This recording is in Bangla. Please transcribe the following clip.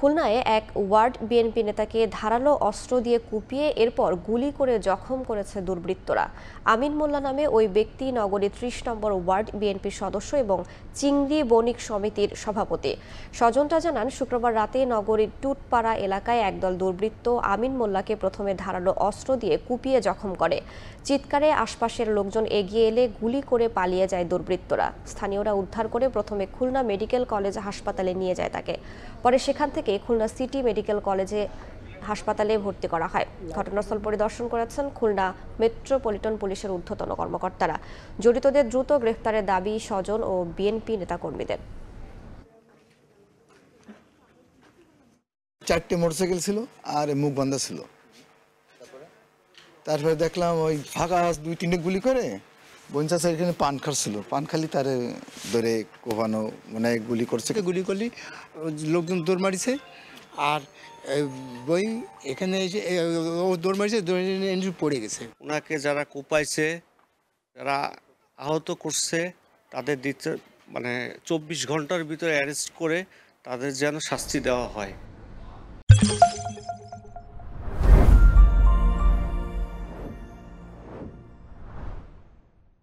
খুলনায় এক ওয়ার্ড বিএনপি নেতাকে ধারালো অস্ত্র দিয়ে কুপিয়ে এরপর গুলি করে জখম করেছে দুর্বৃত্তরা। আমিন মোল্লা নামে ওই ব্যক্তি নগরীর ৩০ নম্বর ওয়ার্ড বিএনপির সদস্য এবং চিংড়ি বণিক সমিতির সভাপতি। স্বজনরা জানান, শুক্রবার রাতে নগরীর টুটপাড়া এলাকায় একদল দুর্বৃত্ত আমিন মোল্লাকে প্রথমে ধারালো অস্ত্র দিয়ে কুপিয়ে জখম করে। চিৎকারে আশপাশের লোকজন এগিয়ে এলে গুলি করে পালিয়ে যায় দুর্বৃত্তরা। স্থানীয়রা উদ্ধার করে প্রথমে খুলনা মেডিকেল কলেজ হাসপাতালে নিয়ে যায় তাকে। পরে সেখান থেকে খুলনা সিটি মেডিকেল কলেজে হাসপাতালে ভর্তি করা হয়। ঘটনাস্থল পরিদর্শন করেছেন খুলনা মেট্রোপলিটন পুলিশের ঊর্ধ্বতন কর্মকর্তারা। জড়িতদের দ্রুত গ্রেফতারের দাবি স্বজন ও বিএনপি নেতাকর্মীদের। 4টে মোটরসাইকেল ছিল আর মুখ বান্ধা ছিল। তারপরে দেখলাম ওই ফাঁকা 2-3টে গুলি করে বঞ্চাস এখানে পান খাচ্ছিল, পান খালি তারে ধরে কোপানো, মানে গুলি করছে। গুলি করলি লোকজন দৌড় মারিছে, আর বই এখানে এসে ও দৌড় মারিছে, দৌড়ে পড়ে গেছে। ওনাকে যারা কোপাইছে, যারা আহত করছে, তাদের দিতে 24 ঘন্টার ভিতরে অ্যারেস্ট করে তাদের যেন শাস্তি দেওয়া হয়।